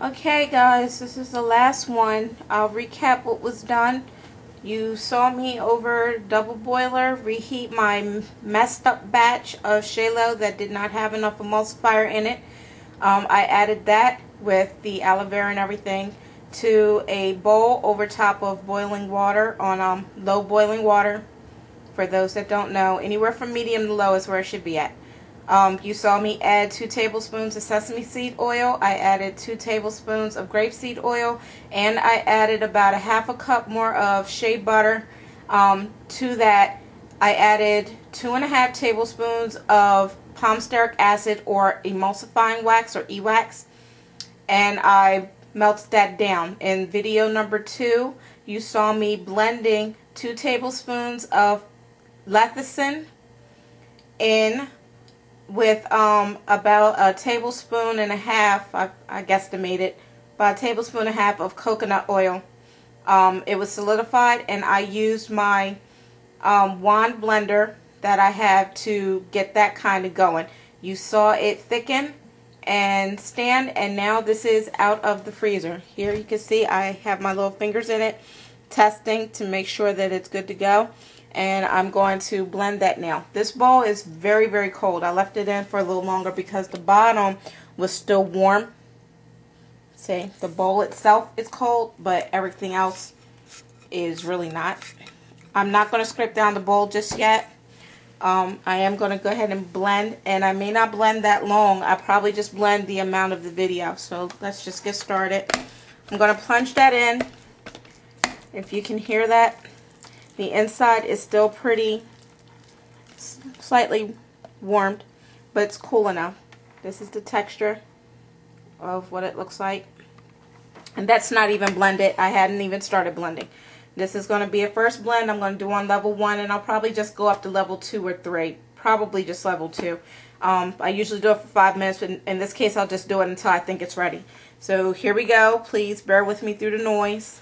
Okay guys, this is the last one. I'll recap what was done. You saw me over double boiler reheat my messed up batch of shealoe that did not have enough emulsifier in it. I added that with the aloe vera and everything to a bowl over top of boiling water on low boiling water. For those that don't know, anywhere from medium to low is where it should be at. You saw me add 2 tablespoons of sesame seed oil. I added 2 tablespoons of grapeseed oil, and I added about a half a cup more of shea butter. To that, I added 2.5 tablespoons of palm stearic acid or emulsifying wax or e-wax, and I melted that down. In video number 2, you saw me blending 2 tablespoons of lecithin in with about a tablespoon and a half, I guesstimated, about a tablespoon and a half of coconut oil. It was solidified, and I used my wand blender that I have to get that kind of going. You saw it thicken and stand, and now this is out of the freezer. Here you can see I have my little fingers in it, testing to make sure that it's good to go. And I'm going to blend that now. This bowl is very, very cold. I left it in for a little longer because the bottom was still warm. See, the bowl itself is cold, but everything else is really not. I'm not going to scrape down the bowl just yet. I am going to go ahead and blend, and I may not blend that long. I probably just blend the amount of the video. So let's just get started. I'm going to plunge that in. If you can hear that. The inside is still pretty slightly warmed, but it's cool enough. This is the texture of what it looks like. And that's not even blended. I hadn't even started blending. This is going to be a first blend I'm going to do on level 1, and I'll probably just go up to level 2 or 3. Probably just level 2. I usually do it for 5 minutes, but in this case I'll just do it until I think it's ready. So here we go. Please bear with me through the noise.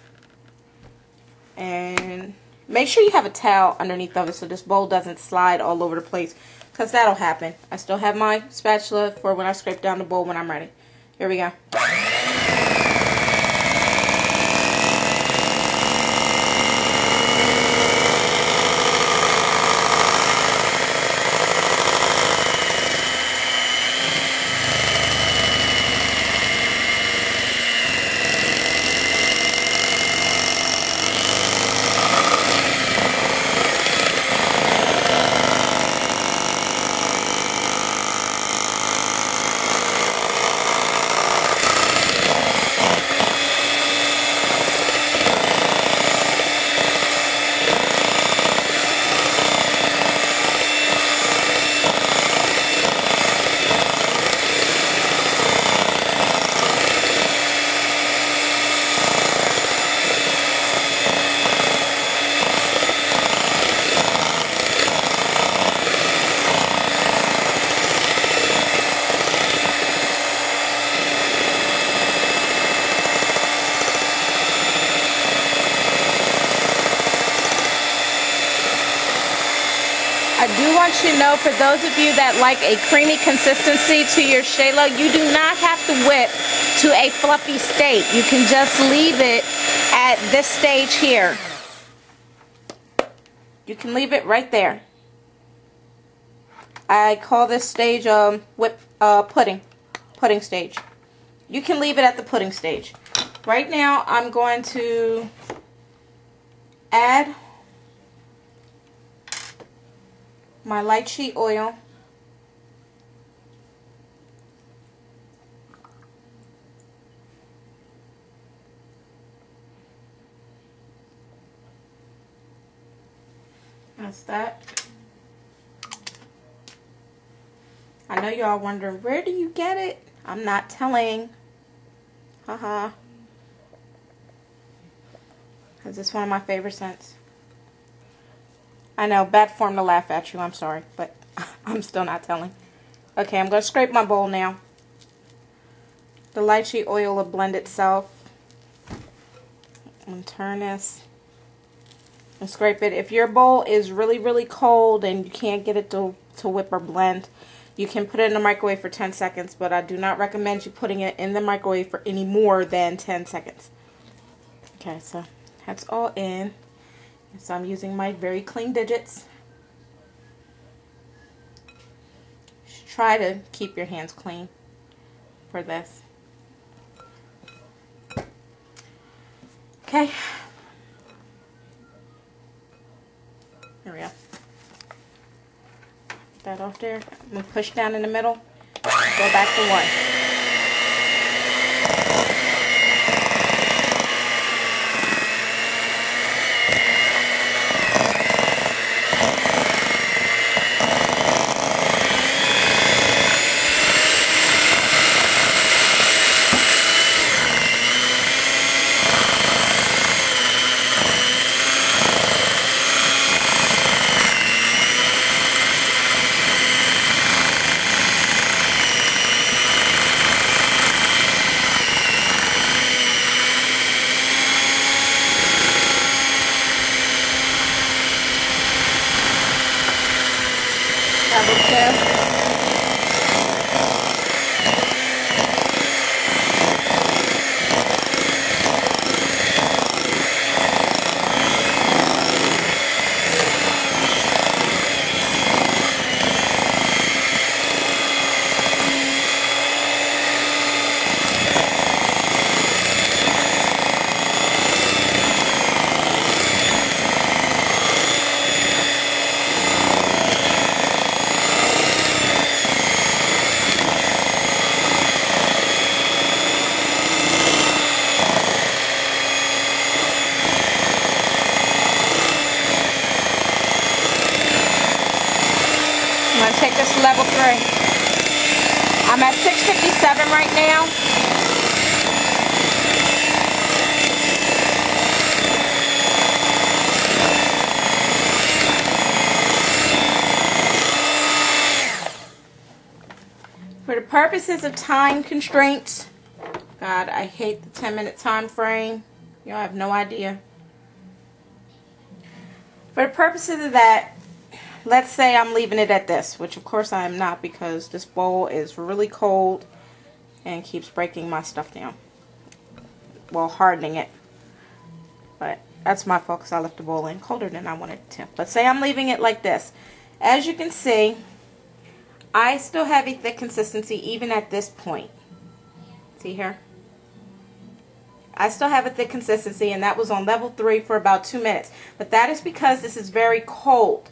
And make sure you have a towel underneath of it so this bowl doesn't slide all over the place, because that'll happen. I still have my spatula for when I scrape down the bowl when I'm ready. Here we go. I do want you to know, for those of you that like a creamy consistency to your shealoe, you do not have to whip to a fluffy state. You can just leave it at this stage here. You can leave it right there. I call this stage pudding stage. You can leave it at the pudding stage. Right now I'm going to add my lychee oil. That's that. I know y'all wondering, where do you get it? I'm not telling. Haha. Because it's one of my favorite scents. I know, bad form to laugh at you, I'm sorry, but I'm still not telling. Okay, I'm going to scrape my bowl now. The lychee oil will blend itself. And turn this and scrape it. If your bowl is really, really cold and you can't get it to whip or blend, You can put it in the microwave for 10 seconds, but I do not recommend you putting it in the microwave for any more than 10 seconds. Okay, so that's all in. So I'm using my very clean digits. Try to keep your hands clean for this. Okay. There we go. Put that off there. I'm going to push down in the middle. Go back to 1. Level 2. I'm going to take this to level 3. I'm at 657 right now. For the purposes of time constraints, God, I hate the 10-minute time frame. Y'all have no idea. For the purposes of that, let's say I'm leaving it at this, which of course I am not because this bowl is really cold and keeps breaking my stuff down. Well, hardening it. But that's my fault because I left the bowl in colder than I wanted it to. But say I'm leaving it like this. As you can see, I still have a thick consistency even at this point. See here? I still have a thick consistency, and that was on level 3 for about 2 minutes. But that is because this is very cold.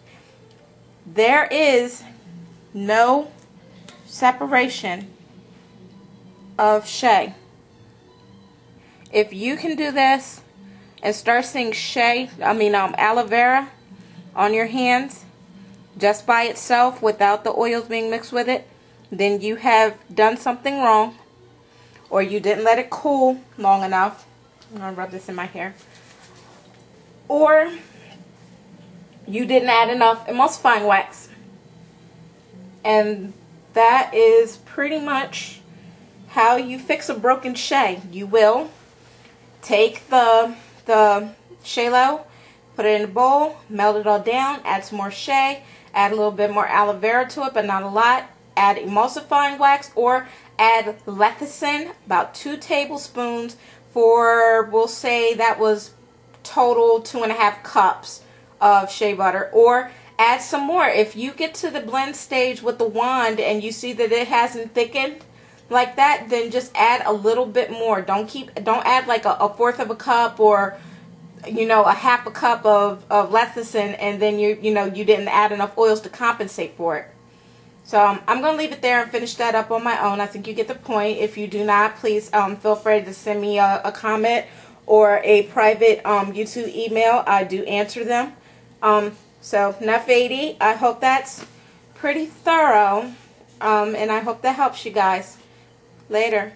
There is no separation of shea. If you can do this and start seeing aloe vera on your hands just by itself without the oils being mixed with it, then you have done something wrong, or you didn't let it cool long enough. I'm going to rub this in my hair. Or you didn't add enough emulsifying wax. And that is pretty much how you fix a broken shea. You will take the shealoe, put it in a bowl, melt it all down, add some more shea, add a little bit more aloe vera to it, but not a lot. Add emulsifying wax or add lecithin, about 2 tablespoons for, we'll say that was total 2.5 cups of shea butter, or add some more. If you get to the blend stage with the wand and you see that it hasn't thickened like that, then just add a little bit more. Don't add like a 1/4 of a cup or a 1/2 a cup of lecithin and then you didn't add enough oils to compensate for it. So I'm going to leave it there and finish that up on my own. I think you get the point. If you do not, please feel free to send me a comment or a private YouTube email. I do answer them. So enough 80. I hope that's pretty thorough, and I hope that helps you guys. Later.